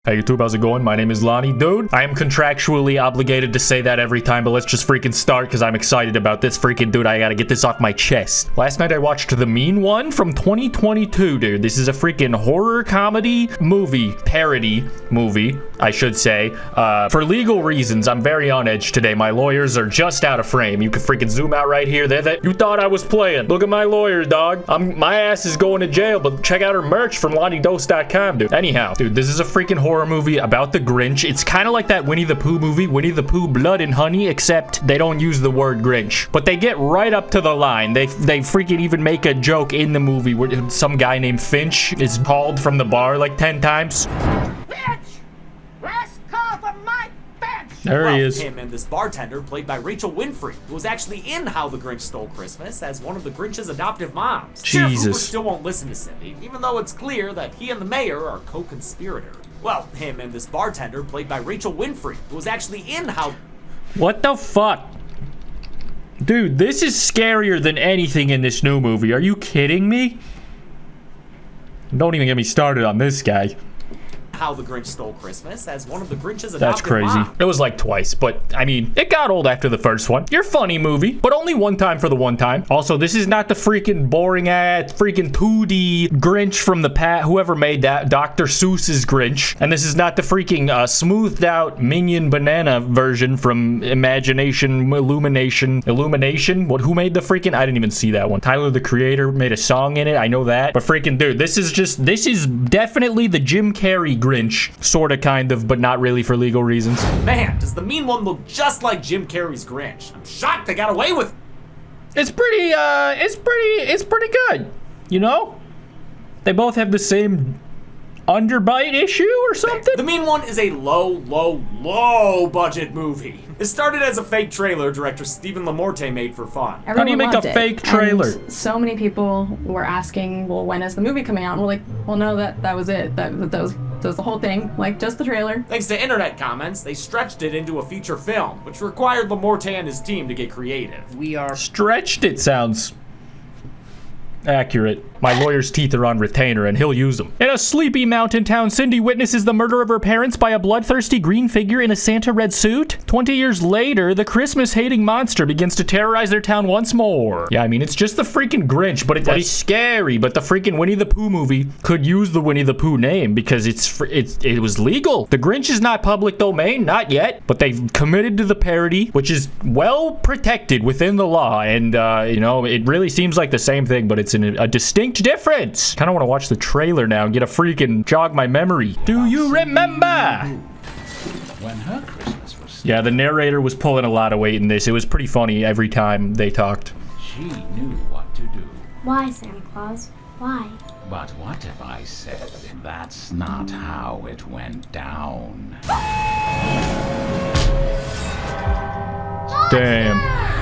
Hey YouTube, how's it going? My name is Lonnie. Dude, I am contractually obligated to say that every time, but let's just freaking start because I'm excited about this freaking dude. I gotta get this off my chest. Last night I watched The Mean One from 2022, dude. This is a freaking horror comedy movie, parody movie, I should say. For legal reasons, I'm very on edge today. My lawyers are just out of frame. You can freaking zoom out right here. You thought I was playing. Look at my lawyers, dog. My ass is going to jail, but check out her merch from lonniedos.com, dude. Anyhow, dude, this is a freaking horror movie about the Grinch. It's kind of like that Winnie the Pooh movie, Winnie the Pooh Blood and Honey, except they don't use the word Grinch. But they get right up to the line. They freaking even make a joke in the movie where some guy named Finch is called from the bar like 10 times. Finch! Last call for Mike Finch! There he is. Him and this bartender, played by Rachel Winfrey, who was actually in How the Grinch Stole Christmas as one of the Grinch's adoptive moms. Sheriff Hooper still won't listen to Cindy, even though it's clear that he and the mayor are co-conspirators. Well, him and this bartender, played by Rachel Winfrey, who was actually in How... What the fuck? Dude, this is scarier than anything in this new movie. Are you kidding me? Don't even get me started on this guy. How the Grinch Stole Christmas as one of the Grinch's adoptive That's crazy. moms. It was like twice, but I mean, it got old after the first one. You're funny movie, but only one time for the one time. Also, this is not the freaking boring ass freaking 2D Grinch from the past. Whoever made that, Dr. Seuss's Grinch. And this is not the freaking smoothed out Minion Banana version from Imagination, Illumination. What? Who made the freaking? I didn't even see that one. Tyler, the Creator, made a song in it. I know that. But freaking dude, this is definitely the Jim Carrey Grinch, sort of, kind of, but not really for legal reasons. Man, does the mean one look just like Jim Carrey's Grinch? I'm shocked they got away with it. It's pretty good, you know? They both have the same underbite issue or something. The Mean One is a low budget movie. It started as a fake trailer director Stephen Lamorte made for fun. How do you make a fake trailer? And so many people were asking, well, when is the movie coming out? And we're like, well, no, that was it. That was the whole thing, like just the trailer. Thanks to internet comments, they stretched it into a feature film, which required Lamorte and his team to get creative. Stretched it sounds accurate. My lawyer's teeth are on retainer and he'll use them. In a sleepy mountain town, Cindy witnesses the murder of her parents by a bloodthirsty green figure in a Santa red suit. 20 years later, the Christmas-hating monster begins to terrorize their town once more. Yeah, I mean, it's just the freaking Grinch, but it's scary. But the freaking Winnie the Pooh movie could use the Winnie the Pooh name because it was legal. The Grinch is not public domain, not yet, but they've committed to the parody, which is well protected within the law. And, you know, it really seems like the same thing, but it's in a distinct difference. Kind of want to watch the trailer now and get a freaking jog my memory. Do you remember? When her Christmas was... Yeah, the narrator was pulling a lot of weight in this. It was pretty funny every time they talked. She knew what to do. Why, Santa Claus? Why? But what if I said that's not how it went down? Damn.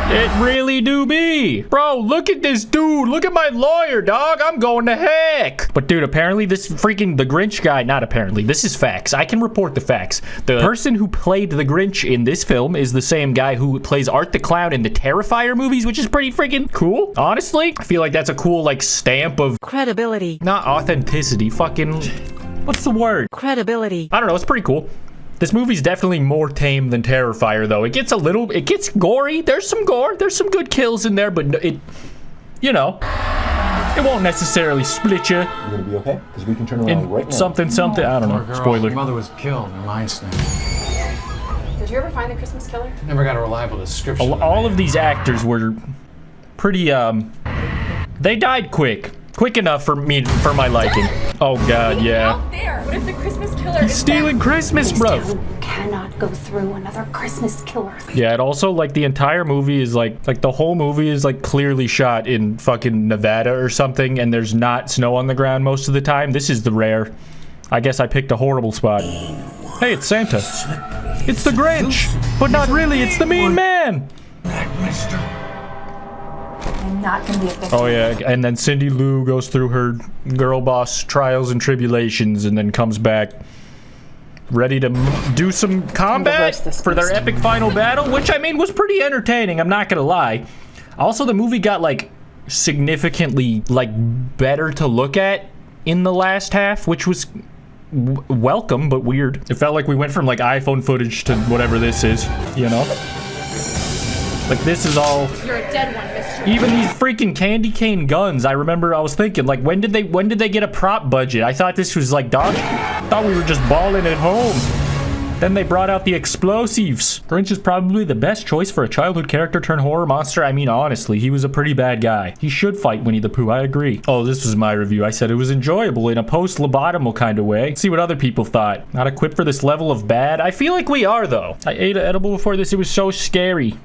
It really do be. Bro, look at this dude. Look at my lawyer, dog. I'm going to heck. But dude, apparently the Grinch guy, not apparently, this is facts. I can report the facts. The person who played the Grinch in this film is the same guy who plays Art the Clown in the Terrifier movies, which is pretty freaking cool. Honestly, I feel like that's a cool, like, stamp of credibility. Not authenticity, fucking, what's the word? Credibility. I don't know, it's pretty cool. This movie's definitely more tame than Terrifier, though. It gets gory. There's some gore. There's some good kills in there, but you know, it won't necessarily split you. You're gonna be okay? Because we can turn around right now. Something. I don't know. Spoiler. Her mother was killed. Her mind snapped. Did you ever find the Christmas killer? Never got a reliable description. All of these actors were pretty, they died quick enough for my liking. Oh God, yeah. Out there. What if the Christmas killer He's stealing Christmas, bro. Cannot go through another Christmas killer. Yeah, it also, like, the entire movie is like the whole movie is like clearly shot in fucking Nevada or something, and there's not snow on the ground most of the time. This is the rare. I guess I picked a horrible spot. Hey, it's Santa. It's the Grinch, but not really. It's the Mean Man. I'm not gonna be a victim. Oh yeah, and then Cindy Lou goes through her girl boss trials and tribulations, and then comes back ready to do some combat for their epic final battle, which I mean was pretty entertaining. I'm not gonna lie. Also, the movie got like significantly like better to look at in the last half, which was welcome, but weird. It felt like we went from like iPhone footage to whatever this is, you know? Like this is all. You're a dead one, mister. Even these freaking candy cane guns. I remember I was thinking, like, when did they get a prop budget? I thought this was like dog. I thought we were just balling at home. Then they brought out the explosives. Grinch is probably the best choice for a childhood character turned horror monster. I mean, honestly, he was a pretty bad guy. He should fight Winnie the Pooh, I agree. Oh, this was my review. I said it was enjoyable in a post-lobotomal kind of way. Let's see what other people thought. Not equipped for this level of bad? I feel like we are, though. I ate an edible before this. It was so scary.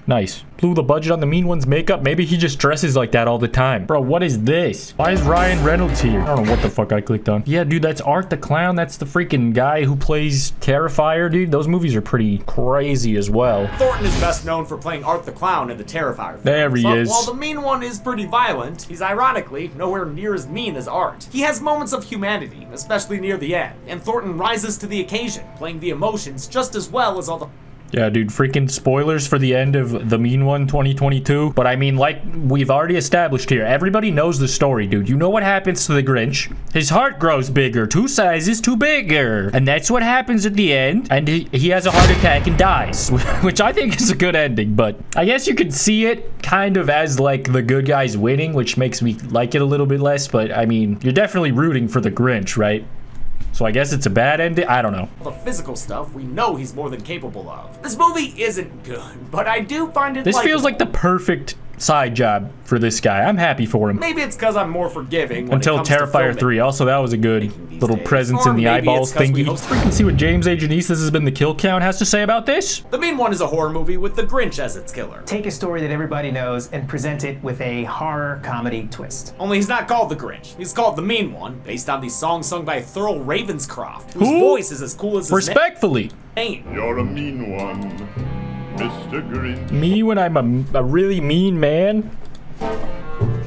Nice. Blew the budget on the mean one's makeup. Maybe he just dresses like that all the time. Bro, what is this? Why is Ryan Reynolds here? I don't know what the fuck I clicked on. Yeah, dude, that's Art the Clown. That's the freaking guy who plays Terrifier, dude. Those movies are pretty crazy as well. Thornton is best known for playing Art the Clown in the Terrifier films. There he is. While the mean one is pretty violent, he's ironically nowhere near as mean as Art. He has moments of humanity, especially near the end, and Thornton rises to the occasion, playing the emotions just as well as all the... Yeah, dude, freaking spoilers for the end of The Mean One 2022. But I mean, like we've already established here, everybody knows the story, dude. You know what happens to the Grinch? His heart grows bigger, 2 sizes too bigger. And that's what happens at the end. And he has a heart attack and dies, which I think is a good ending. But I guess you could see it kind of as like the good guys winning, which makes me like it a little bit less. But I mean, you're definitely rooting for the Grinch, right? So I guess it's a bad ending? I don't know. The physical stuff we know he's more than capable of. This movie isn't good, but I do find it This feels like the perfect side job for this guy. I'm happy for him. Maybe it's because I'm more forgiving when until it comes to Terrifier 3. Also, that was a good little presence in the eyeballs thingy. We can see what James A. Janice has been the kill count has to say about this. The Mean One is a horror movie with the Grinch as its killer. Take a story that everybody knows and present it with a horror comedy twist. Only he's not called the Grinch. He's called the Mean One, based on these songs sung by Thurl Ravenscroft, whose voice is as cool as his respectfully. name. You're a mean one, Mr. Grinch. Me when I'm a really mean man?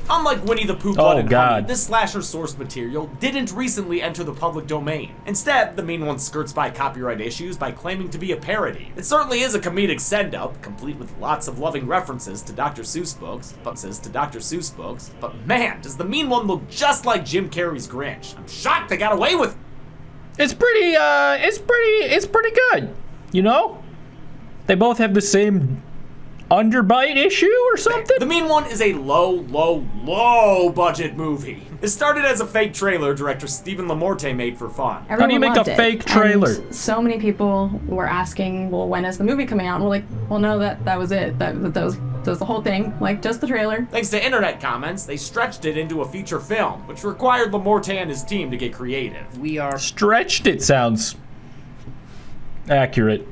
Unlike Winnie the Pooh Blood and God. Honey, this slasher source material didn't recently enter the public domain. Instead, the Mean One skirts by copyright issues by claiming to be a parody. It certainly is a comedic send-up, complete with lots of loving references to Dr. Seuss books, but man, does the Mean One look just like Jim Carrey's Grinch. I'm shocked they got away with it. It's pretty good. You know? They both have the same underbite issue or something? The Mean One is a low budget movie. It started as a fake trailer director Stephen Lamorte made for fun. Everyone How do you make loved a it. fake trailer? And so many people were asking, well, when is the movie coming out? And we're like, well, no, that was it. That was the whole thing. Like, just the trailer. Thanks to internet comments, they stretched it into a feature film, which required Lamorte and his team to get creative. We are... Stretched it sounds accurate.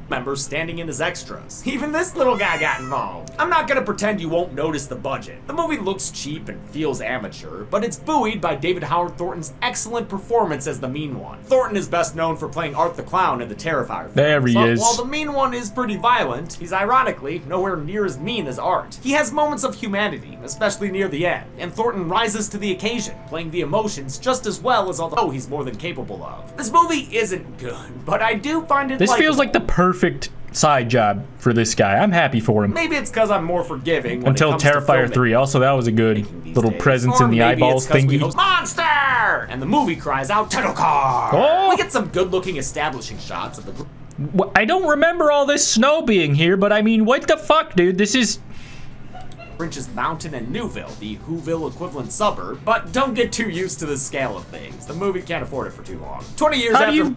Members standing in as extras. Even this little guy got involved. I'm not gonna pretend you won't notice the budget. The movie looks cheap and feels amateur, but it's buoyed by David Howard Thornton's excellent performance as the Mean One. Thornton is best known for playing Art the Clown in the Terrifier films. There he is. While the Mean One is pretty violent, he's ironically nowhere near as mean as Art. He has moments of humanity, especially near the end, and Thornton rises to the occasion, playing the emotions just as well as although he's more than capable of. This movie isn't good, but I do find it This feels like the perfect side job for this guy. I'm happy for him. Maybe it's because I'm more forgiving when until it comes to Terrifier 3. Also, that was a good little presence in the eyeballs thingy. Monster! And the movie cries out, title card! Oh! We get some good-looking establishing shots of the... I don't remember all this snow being here, but I mean, what the fuck, dude? This is... Grinch's Mountain and Newville, the Whoville equivalent suburb, but don't get too used to the scale of things. The movie can't afford it for too long. 20 years after...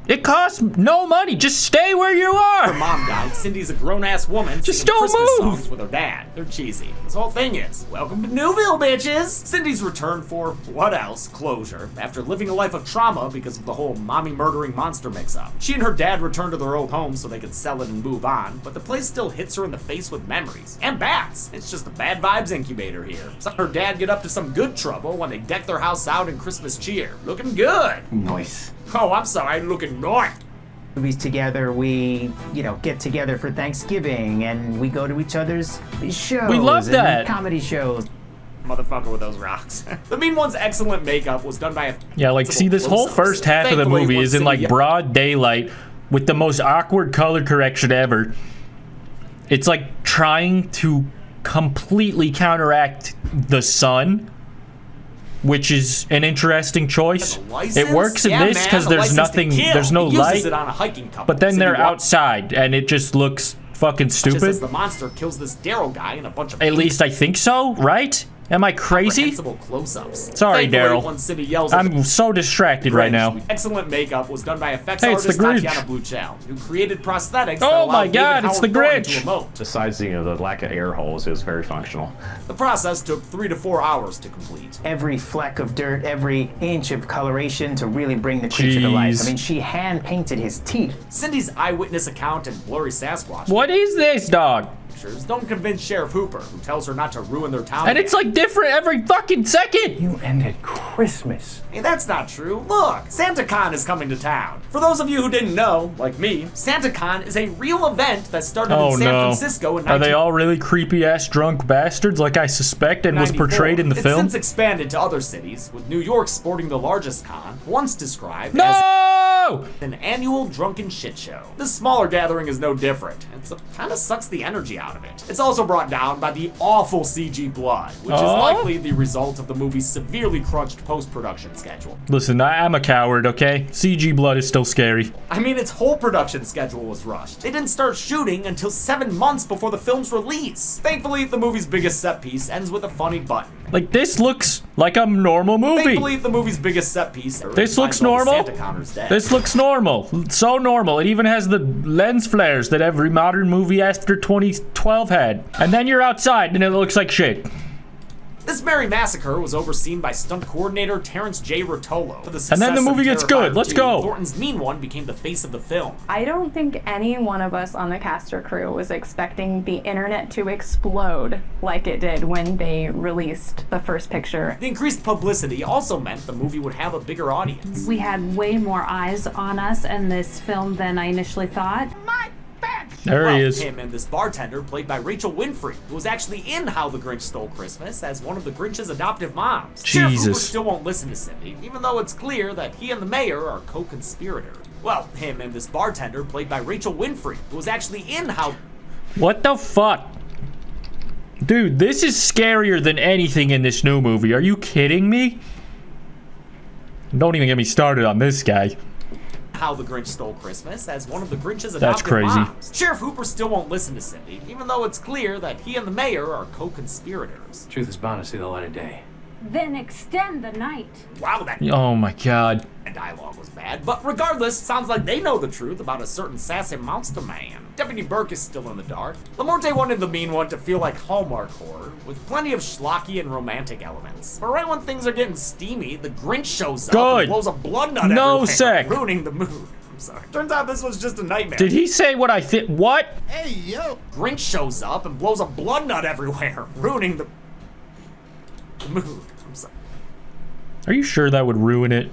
It costs no money. Just stay where you are. Her mom died. Cindy's a grown-ass woman. Just singing don't Christmas move. songs with her dad. They're cheesy. This whole thing is, welcome to Newville, bitches. Cindy's returned for, what else, closure, after living a life of trauma because of the whole mommy-murdering monster mix-up. She and her dad returned to their old home so they could sell it and move on, but the place still hits her in the face with memories. And bats. It's just a bad vibes incubator here. So her dad get up to some good trouble when they deck their house out in Christmas cheer. Looking good. Nice. Oh, I'm sorry, looking nice. Movies together, we, get together for Thanksgiving, and we go to each other's shows. We love and that. Comedy shows. Motherfucker with those rocks. The Mean One's excellent makeup was done by a... Yeah, like, see, this whole first half of the movie is in, like, broad daylight with the most awkward color correction ever. It's, like, trying to completely counteract the sun. which is an interesting choice. It works in this because there's nothing, there's no light. But then they're outside, and it just looks fucking stupid. Just as the monster kills this Daryl guy in a bunch of At least I think so, right? Am I crazy? Close-ups. Sorry, Daryl. I'm so distracted right now. Excellent makeup was done by effects Hey, it's artist the Grinch. Tatiana Bluchel, who created prosthetics. Oh my God, it's the Grinch. Besides, the lack of air holes, it was very functional. The process took 3 to 4 hours to complete. Every fleck of dirt, every inch of coloration to really bring the creature to life. I mean, she hand-painted his teeth. Cindy's eyewitness account and blurry Sasquatch. What is this, dog? Don't convince Sheriff Hooper, who tells her not to ruin their town. And it's like different every fucking second. You ended Christmas. Hey, that's not true. Look, SantaCon is coming to town. For those of you who didn't know, like me, SantaCon is a real event that started in San Francisco in Are they all really creepy-ass drunk bastards like I suspect and was portrayed in the film? It's since expanded to other cities, with New York sporting the largest con, once described as an annual drunken shit show. This smaller gathering is no different. It kind of sucks the energy out of it. It's also brought down by the awful CG blood, which is likely the result of the movie's severely crunched post-production schedule. Listen, I'm a coward, okay? CG blood is still scary. I mean, its whole production schedule was rushed. They didn't start shooting until 7 months before the film's release. Thankfully, the movie's biggest set piece ends with a funny button. Like, this looks like a normal movie. Thankfully, the movie's biggest set piece. This looks normal. This looks normal. So normal. It even has the lens flares that every modern movie after 2012 had. And then you're outside and it looks like shit. This merry massacre was overseen by stunt coordinator Terrence J. Rotolo. And then the movie gets good. Let's go. Thornton's Mean One became the face of the film. I don't think any one of us on the cast or crew was expecting the internet to explode like it did when they released the first picture. The increased publicity also meant the movie would have a bigger audience. We had way more eyes on us in this film than I initially thought. There he is. Him and this bartender, played by Rachel Winfrey, who was actually in How the Grinch Stole Christmas as one of the Grinch's adoptive moms. Sheriff Hooper still won't listen to Cindy, even though it's clear that he and the mayor are co-conspirators. Well, him and this bartender, played by Rachel Winfrey, who was actually in How... What the fuck? Dude, this is scarier than anything in this new movie. Are you kidding me? Don't even get me started on this guy. How the Grinch Stole Christmas as one of the Grinch's adoptive moms. Sheriff Hooper still won't listen to Cindy, even though it's clear that he and the mayor are co-conspirators. Truth is bound to see the light of day. Then extend the night. Wow, that oh my God. Dialogue was bad, but regardless, sounds like they know the truth about a certain sassy monster man. Deputy Burke is still in the dark. Lamorte wanted the Mean One to feel like Hallmark horror, with plenty of schlocky and romantic elements. But right when things are getting steamy, the Grinch shows up and blows a blood nut everywhere, ruining the mood. I'm sorry. Turns out this was just a nightmare. Did he say what I think? What? Hey, yo! Grinch shows up and blows a blood nut everywhere, ruining the mood. I'm sorry. Are you sure that would ruin it?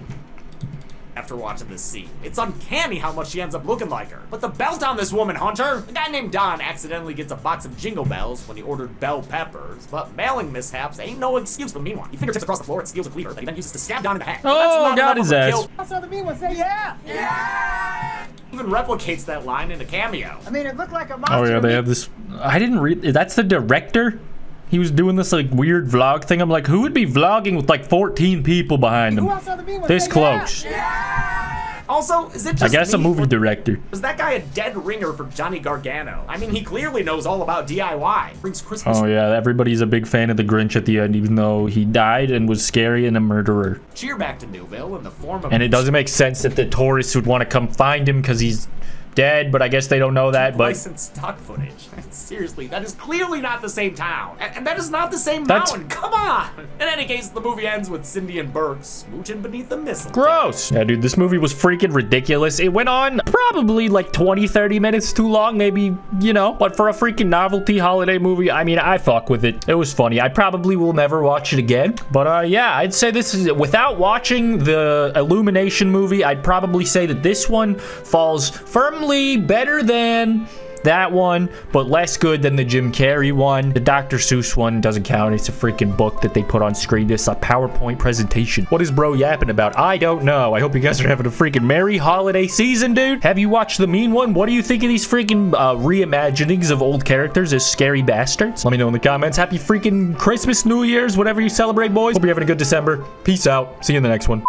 After watching this scene, it's uncanny how much she ends up looking like her. But the belt on this woman, Hunter! A guy named Don accidentally gets a box of Jingle Bells when he ordered bell peppers, but mailing mishaps ain't no excuse for the Mean One. He fingertips across the floor and steals a cleaver that he then uses to stab Don in the head. Oh, got his ass. I saw the Mean One say, yeah! Yeah! Even replicates that line in a cameo. I mean, it looked like a monster. Oh yeah, they have this. I didn't read. That's the director? He was doing this like weird vlog thing. I'm like, who would be vlogging with like 14 people behind them? This close. Yeah. Also, is it just I guess a movie director. Is that guy a dead ringer for Johnny Gargano? I mean, he clearly knows all about DIY. Brings Christmas. Oh yeah, everybody's a big fan of the Grinch at the end, even though he died and was scary and a murderer. Cheer back to Newville in the form of. And it doesn't make sense that the tourists would want to come find him because he's dead, but I guess they don't know that. But licensed stock footage. Seriously, that is clearly not the same town, and that is not the same mountain. Come on. In any case, the movie ends with Cindy and Burke smooching beneath the mistletoe. Gross. Yeah, dude, this movie was freaking ridiculous. It went on probably like 20-30 minutes too long, maybe, you know. But for a freaking novelty holiday movie, I mean, I fuck with it. It was funny. I probably will never watch it again. But yeah, I'd say this is without watching the Illumination movie. I'd probably say that this one falls firmly better than that one, but less good than the Jim Carrey one. The Dr. Seuss one doesn't count. It's a freaking book that they put on screen. This is a PowerPoint presentation. What is bro yapping about? I don't know. I hope you guys are having a freaking merry holiday season, dude. Have you watched the Mean One? What do you think of these freaking reimaginings of old characters as scary bastards? Let me know in the comments. Happy freaking Christmas, New Year's, whatever you celebrate, boys. Hope you're having a good December. Peace out. See you in the next one.